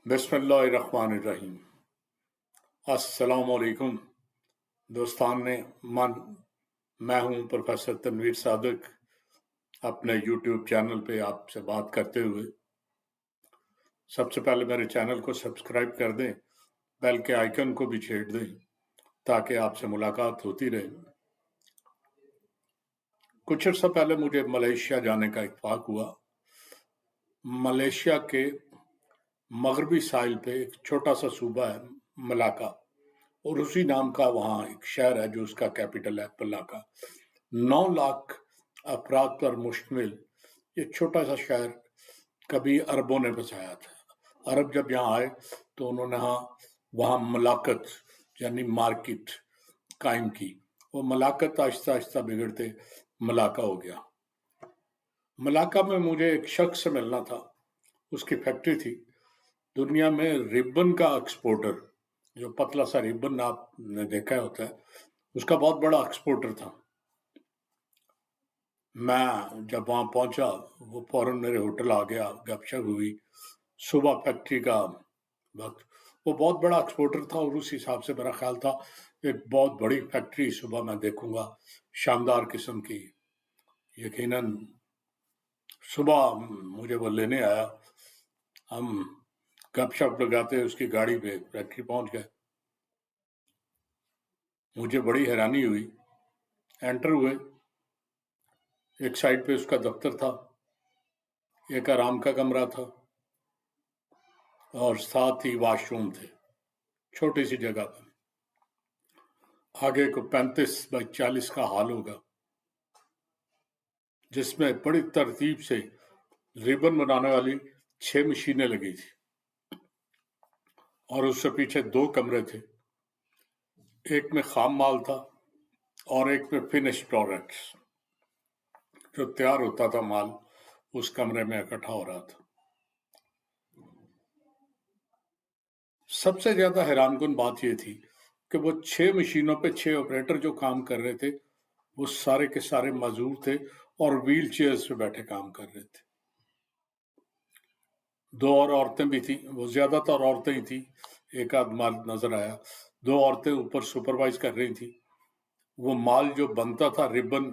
बिस्मिल्लाहिर्रहमानिर्रहीम। अस्सलाम वालेकुम दोस्तान ने मन मैं हूं प्रोफेसर तनवीर सादिक, अपने यूट्यूब चैनल पे आपसे बात करते हुए। सबसे पहले मेरे चैनल को सब्सक्राइब कर दें, बेल के आइकन को भी छेड़ दें ताकि आपसे मुलाकात होती रहे। कुछ अर्सा पहले मुझे मलेशिया जाने का इत्तेफाक हुआ। मलेशिया के मगरबी साहिल पे एक छोटा सा सूबा है मलाका, और उसी नाम का वहाँ एक शहर है जो उसका कैपिटल है मलाका। 9 लाख अफराद पर मुश्तमिल ये छोटा सा शहर कभी अरबों ने बसाया था। अरब जब यहाँ आए तो उन्होंने वहाँ मलाकत यानी मार्केट कायम की। वो मलाकत आहिस्ता आहिस्ता बिगड़ते मलाका हो गया। मलाका में मुझे एक शख्स से मिलना था, उसकी फैक्ट्री थी। दुनिया में रिबन का एक्सपोर्टर, जो पतला सा रिबन आपने देखा होता है, उसका बहुत बड़ा एक्सपोर्टर था। मैं जब वहां पहुंचा, वो फौरन मेरे होटल आ गया, गपशप हुई। सुबह फैक्ट्री का वक्त, वो बहुत बड़ा एक्सपोर्टर था और उस हिसाब से मेरा ख्याल था एक बहुत बड़ी फैक्ट्री सुबह मैं देखूंगा, शानदार किस्म की। यकीनन सुबह मुझे वो लेने आया, हम गपशप लगाते उसकी गाड़ी पे फैक्ट्री पहुंच गए। मुझे बड़ी हैरानी हुई। एंटर हुए, एक साइड पे उसका दफ्तर था, एक आराम का कमरा था और साथ ही वॉशरूम थे, छोटी सी जगह पर। आगे को 35 बाई 40 का हॉल होगा, जिसमें बड़ी तरतीब से रिबन बनाने वाली 6 मशीनें लगी थी और उससे पीछे 2 कमरे थे। एक में खाम माल था और एक में फिनिश प्रोडक्ट्स, जो तैयार होता था माल उस कमरे में इकट्ठा हो रहा था। सबसे ज्यादा हैरानकुन बात यह थी कि वो 6 मशीनों पे 6 ऑपरेटर जो काम कर रहे थे, वो सारे के सारे मजदूर थे और व्हील चेयर्स पे बैठे काम कर रहे थे। 2 और औरतें भी थी, वो ज्यादातर औरतें ही थी, एक आध मर्द नजर आया। 2 औरतें ऊपर सुपरवाइज कर रही थी। वो माल जो बनता था रिबन,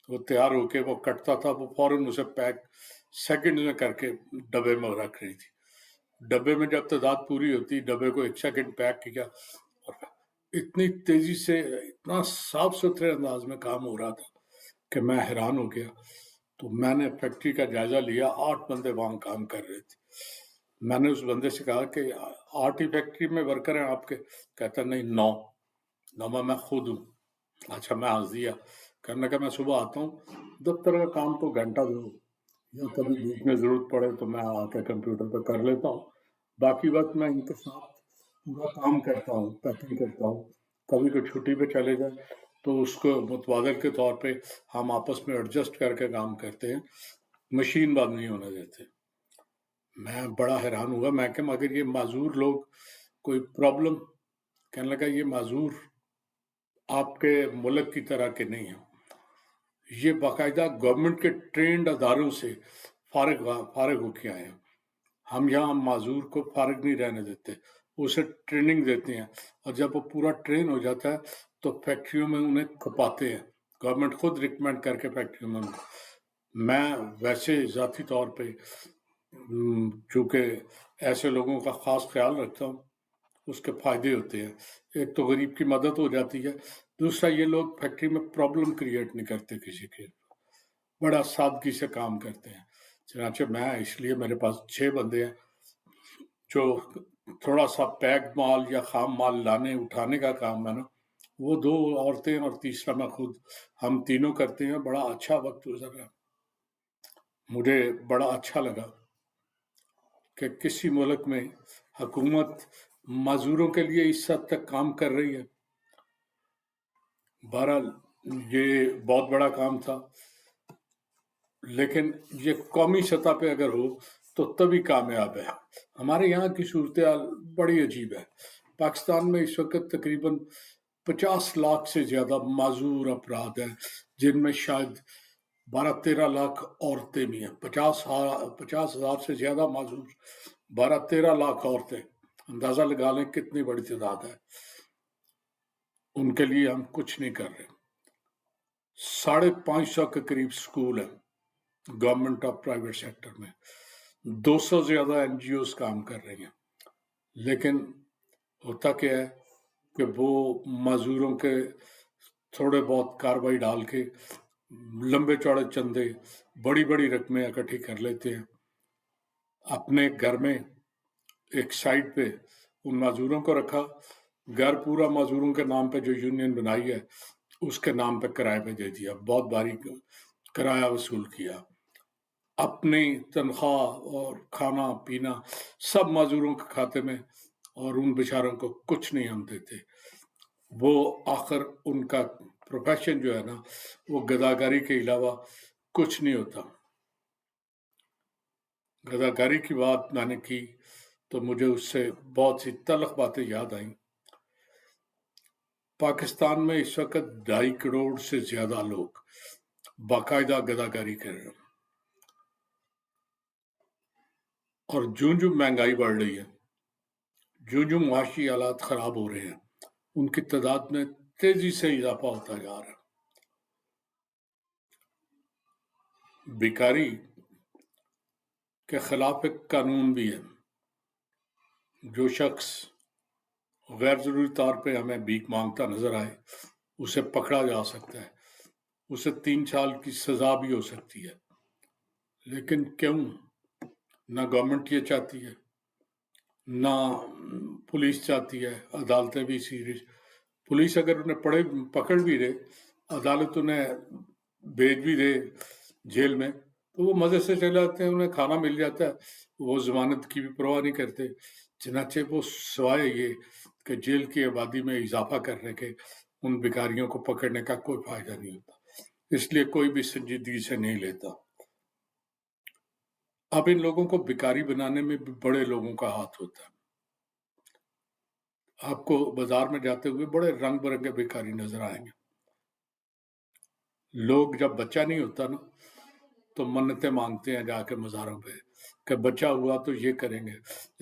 वो तैयार होके वो कटता था, वो फौरन उसे पैक सेकंड में करके डब्बे में रख रही थी। डब्बे में जब तादाद पूरी होती, डब्बे को 1 सेकंड पैक किया और इतनी तेजी से, इतना साफ सुथरे अंदाज में काम हो रहा था कि मैं हैरान हो गया। तो मैंने फैक्ट्री का जायजा लिया। 8 बंदे वहां काम कर रहे थे। मैंने उस बंदे से कहा कि 8 ही फैक्ट्री में वर्कर हैं आपके? कहता नहीं, 9 मैं खुद हूँ। अच्छा, मैं हंस दिया। कहने का मैं सुबह आता हूँ, दफ्तर का काम तो घंटा दो, या कभी बीच में जरूरत पड़े तो मैं आके कंप्यूटर पर कर लेता हूँ। बाकी वक्त मैं इनके साथ पूरा काम करता हूँ, पैकिंग करता हूँ। कभी कोई छुट्टी पे चले जाए तो उसको मुतबादल के तौर पे हम आपस में एडजस्ट करके काम करते हैं, मशीन बंद नहीं होने देते। मैं बड़ा हैरान हुआ। मैं कि मगर ये माजूर लोग कोई प्रॉब्लम? कहने लगा ये माजूर आपके मुल्क की तरह के नहीं है, ये बाकायदा गवर्नमेंट के ट्रेंड अदारों से फारिग होके आए हैं। हम यहाँ माजूर को फारिग नहीं रहने देते, उसे ट्रेनिंग देते हैं, और जब वो पूरा ट्रेन हो जाता है तो फैक्ट्रियों में उन्हें खपाते हैं। गवर्नमेंट खुद रिकमेंड करके फैक्ट्रियों में। मैं वैसे ज़ाती तौर पे चूँकि ऐसे लोगों का ख़ास ख्याल रखता हूँ, उसके फ़ायदे होते हैं। एक तो गरीब की मदद हो जाती है, दूसरा ये लोग फैक्ट्री में प्रॉब्लम क्रिएट नहीं करते किसी के, बड़ा सादगी से काम करते हैं। चनाचे मैं, इसलिए मेरे पास 6 बंदे हैं जो थोड़ा सा पैक माल या खाम माल लाने उठाने का काम है ना, वो 2 औरतें और तीसरा मैं खुद, हम तीनों करते हैं। बड़ा अच्छा वक्त गुजर रहा है। मुझे बड़ा अच्छा लगा कि किसी मुल्क में हुकूमत मजदूरों के लिए इस हद तक काम कर रही है। बहरहाल ये बहुत बड़ा काम था, लेकिन ये कौमी सतह पे अगर हो तो तभी कामयाब है। हमारे यहाँ की सूरत हाल बड़ी अजीब है। पाकिस्तान में इस वक्त तकरीबन 50 लाख से ज्यादा माजूर अफराद हैं, जिनमें शायद 12-13 लाख औरतें भी हैं। 50,000 से ज्यादा माजूर 12-13 लाख औरतें, अंदाजा लगा लें कितनी बड़ी तादाद है। उनके लिए हम कुछ नहीं कर रहे। 550 के करीब स्कूल हैं गवर्नमेंट और प्राइवेट सेक्टर में, 200 से ज्यादा एनजीओज काम कर रही हैं, लेकिन होता क्या है कि वो मजदूरों के थोड़े बहुत कार्रवाई डाल के लंबे चौड़े चंदे, बड़ी बड़ी रकमें इकट्ठी कर लेते हैं, अपने घर में एक साइड पे उन मजदूरों को रखा, घर पूरा मजदूरों के नाम पे जो यूनियन बनाई है उसके नाम पे किराए पे दे दिया, बहुत भारी किराया वसूल किया, अपनी तनख्वाह और खाना पीना सब मजदूरों के खाते में, और उन बेचारों को कुछ नहीं हम देते। वो आखिर उनका प्रोफेशन जो है ना, वो गदागारी के अलावा कुछ नहीं होता। गदागारी की बात मैंने की तो मुझे उससे बहुत सी तलख बातें याद आई। पाकिस्तान में इस वक्त 2.5 करोड़ से ज्यादा लोग बाकायदा गदागारी कर रहे हैं, और जो जो महंगाई बढ़ रही है, जो जो मुआशी हालात खराब हो रहे हैं, उनकी तादाद में तेजी से इजाफा होता जा रहा है। बेकारी के खिलाफ एक कानून भी है, जो शख्स गैर जरूरी तौर पे हमें भीख मांगता नजर आए उसे पकड़ा जा सकता है, उसे 3 साल की सजा भी हो सकती है। लेकिन क्यों ना गवर्नमेंट ये चाहती है, ना पुलिस चाहती है, अदालतें भी सीरियस। पुलिस अगर उन्हें पकड़ भी दे, अदालत उन्हें भेज भी दे जेल में, तो वो मजे से चले जाते हैं, उन्हें खाना मिल जाता है, वो जमानत की भी परवाह नहीं करते। चनाचे वो सवाए ये कि जेल की आबादी में इजाफा करने के उन भिखारियों को पकड़ने का कोई फायदा नहीं होता, इसलिए कोई भी संजीदगी से नहीं लेता। अब इन लोगों को भिखारी बनाने में भी बड़े लोगों का हाथ होता है। आपको बाजार में जाते हुए बड़े रंग बिरंगे भिखारी नजर आएंगे। लोग जब बच्चा नहीं होता ना, तो मन्नतें मांगते हैं जाके मज़ारों पे कि बच्चा हुआ तो ये करेंगे।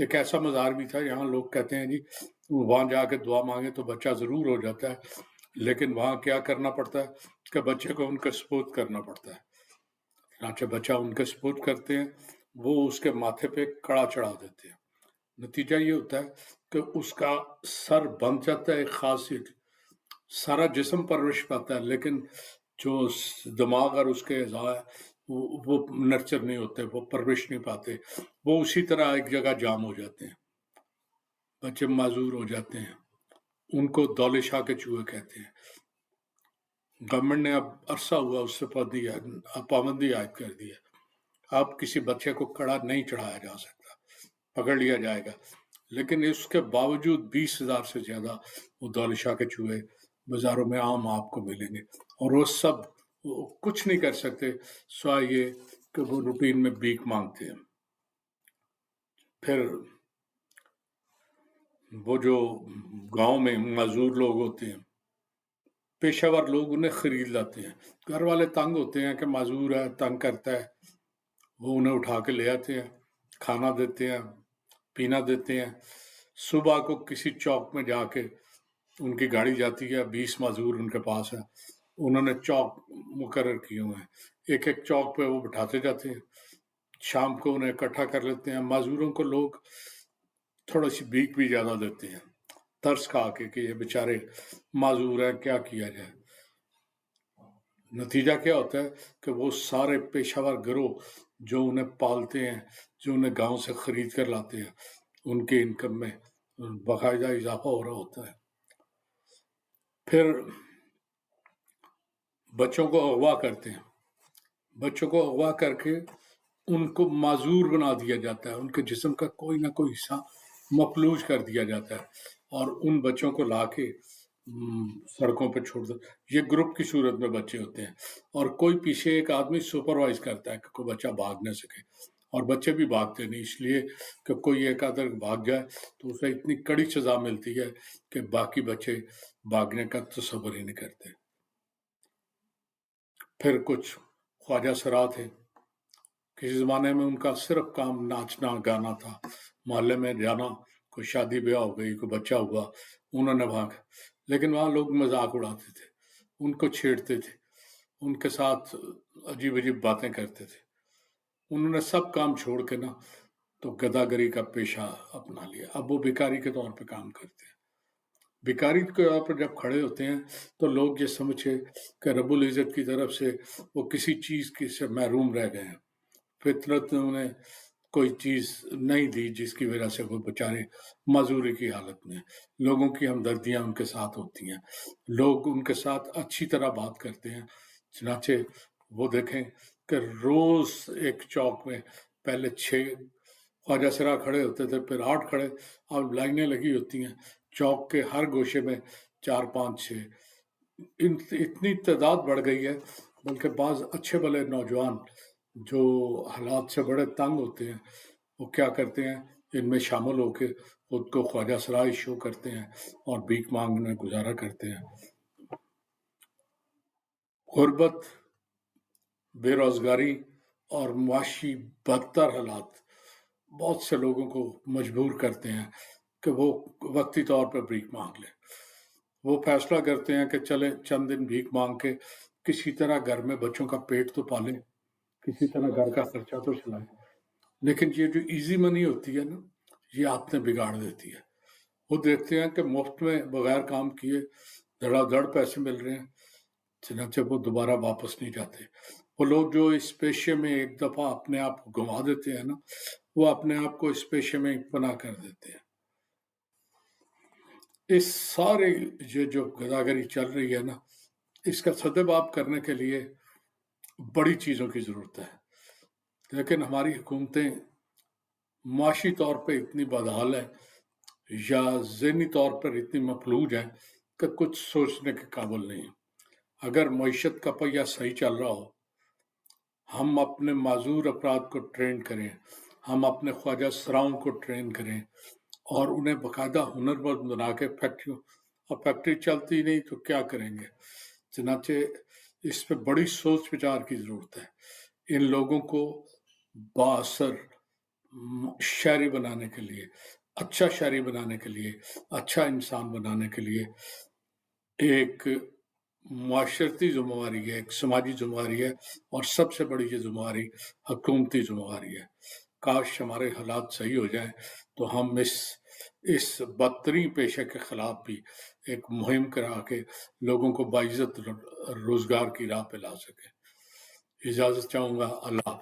एक ऐसा मज़ार भी था, यहाँ लोग कहते हैं जी वहाँ जाके दुआ मांगे तो बच्चा ज़रूर हो जाता है, लेकिन वहाँ क्या करना पड़ता है कि बच्चे को उनका सपोर्ट करना पड़ता है। अच्छा, बच्चा उनके सपोर्ट करते हैं, वो उसके माथे पे कड़ा चढ़ा देते हैं। नतीजा ये होता है कि उसका सर बंध जाता है, एक खास सारा जिस्म परवरिश पाता है, लेकिन जो दिमाग और उसके अज़ा है वो नर्चर नहीं होते, वो परवरिश नहीं पाते, वो उसी तरह एक जगह जाम हो जाते हैं, बच्चे माजूर हो जाते हैं। उनको दौले शाह के चूहे कहते हैं। गवर्नमेंट ने अब अरसा हुआ उससे पाबंदी आयद कर दी है। अब किसी बच्चे को कड़ा नहीं चढ़ाया जा सकता, पकड़ लिया जाएगा। लेकिन इसके बावजूद 20,000 से ज्यादा वो दौले शाह के चूहे बाजारों में आम आपको मिलेंगे, और वो कुछ नहीं कर सकते सिवाय ये कि वो रूटीन में भीख मांगते हैं। फिर वो जो गांव में मजदूर लोग होते हैं, पेशावर लोग उन्हें खरीद लाते हैं। घर वाले तंग होते हैं कि मजदूर है, तंग करता है, वो उन्हें उठा के ले आते हैं, खाना देते हैं, पीना देते हैं। सुबह को किसी चौक में जाके उनकी गाड़ी जाती है, 20 मजदूर उनके पास है, उन्होंने चौक मुकर्रर किए हुए हैं, एक एक चौक पे वो बिठाते जाते हैं। शाम को उन्हें इकट्ठा कर लेते हैं। मजदूरों को लोग थोड़ी सी भीख भी ज्यादा देते हैं, तरस खा के कि ये बेचारे मजदूर हैं, क्या किया जाए। नतीजा क्या होता है कि वो सारे पेशावर गिरोह जो उन्हें पालते हैं, जो उन्हें गांव से खरीद कर लाते हैं, उनके इनकम में बाकायदा इजाफा हो रहा होता है। फिर बच्चों को अगवा करते हैं, बच्चों को अगवा करके उनको माजूर बना दिया जाता है, उनके जिस्म का कोई ना कोई हिस्सा मफलूज कर दिया जाता है, और उन बच्चों को लाके सड़कों पे छोड़ दो। ये ग्रुप की सूरत में बच्चे होते हैं, और कोई पीछे एक आदमी सुपरवाइज करता है कि कोई बच्चा भाग न सके, और बच्चे भी भागते नहीं, इसलिए कि कोई एक आधा भाग जाए तो उसे इतनी कड़ी सजा मिलती है कि बाकी बच्चे भागने का तसव्वुर ही नहीं करते। फिर कुछ ख्वाजा सरा थे, किसी ज़माने में उनका सिर्फ काम नाचना गाना था, मोहल्ले में जाना, कोई शादी ब्याह हो गई, कोई बच्चा हुआ, उन्होंने भाग, लेकिन वहाँ लोग मजाक उड़ाते थे, उनको छेड़ते थे, उनके साथ अजीब अजीब बातें करते थे। उन्होंने सब काम छोड़ के ना तो गदागरी का पेशा अपना लिया। अब वो भिखारी के तौर पे काम करते हैं। भिखारी के तौर पर जब खड़े होते हैं तो लोग ये समझे कि रब्बुल इज़्ज़त की तरफ से वो किसी चीज़ की से महरूम रह गए हैं। फितरत ने उन्हें कोई चीज़ नहीं दी जिसकी वजह से वो बेचारे मजूरी की हालत में। लोगों की हमदर्दियाँ उनके साथ होती हैं। लोग उनके साथ अच्छी तरह बात करते हैं। चुनाचे वो देखें कि रोज़ एक चौक में पहले 6 ख्वाजा सरा खड़े होते थे, फिर 8 खड़े, अब लाइनें लगी होती हैं। चौक के हर गोशे में 4, 5, 6 इतनी तादाद बढ़ गई है, बल्कि बाज़ अच्छे भले नौजवान जो हालात से बड़े तंग होते हैं, वो क्या करते हैं, इनमें शामिल होके खुद को ख्वाजा सराय शो करते हैं और भीख मांगने गुजारा करते हैं। गुर्बत, बेरोजगारी और मुआशी बदतर हालात बहुत से लोगों को मजबूर करते हैं कि वो वक्ती तौर पर भीख मांग लें। वो फैसला करते हैं कि चले चंद दिन भीख मांग के किसी तरह घर में बच्चों का पेट तो पालें, किसी तरह घर का खर्चा तो चलाएं। लेकिन ये जो इजी मनी होती है ना, ये आपने बिगाड़ देती है। वो देखते हैं कि मुफ्त में बगैर काम किए धड़ाधड़ पैसे मिल रहे हैं, चनाचे वो दोबारा वापस नहीं जाते। वो लोग जो इस पेशे में एक दफ़ा अपने आप को गंवा देते हैं ना, वो अपने आप को इस पेशे में पनाह कर देते हैं। इस सारे ये जो गदागरी चल रही है ना, इसका सद्भाव करने के लिए बड़ी चीज़ों की ज़रूरत है। लेकिन हमारी हुकूमतें मुआशी तौर पे इतनी बदहाल हैं या ज़हनी तौर पर इतनी मफलूज हैं कि कुछ सोचने के काबिल नहीं है। अगर मईशत का पहिया सही चल रहा हो, हम अपने माज़ूर अफराद को ट्रेन करें, हम अपने ख्वाजा सराओं को ट्रेन करें और उन्हें बाकायदा हुनरमंद बना के फैक्ट्रियों, अब फैक्ट्री चलती नहीं तो क्या करेंगे? चनाचे इस पे बड़ी सोच विचार की ज़रूरत है। इन लोगों को बाअसर शहरी बनाने के लिए, अच्छा शहरी बनाने के लिए, अच्छा इंसान बनाने के लिए एक मुआशरती ज़िम्मेवारी है, एक समाजी ज़िम्मेवारी है और सबसे बड़ी ये ज़िम्मेवारी हुकूमती ज़िम्मेवारी है। काश हमारे हालात सही हो जाएँ तो हम इस बदतरीन पेशे के खिलाफ भी एक मुहिम करा के लोगों को बाइज़्ज़त रोज़गार की राह पे ला सकें। इजाज़त चाहूँगा। अल्लाह हाफ़िज़।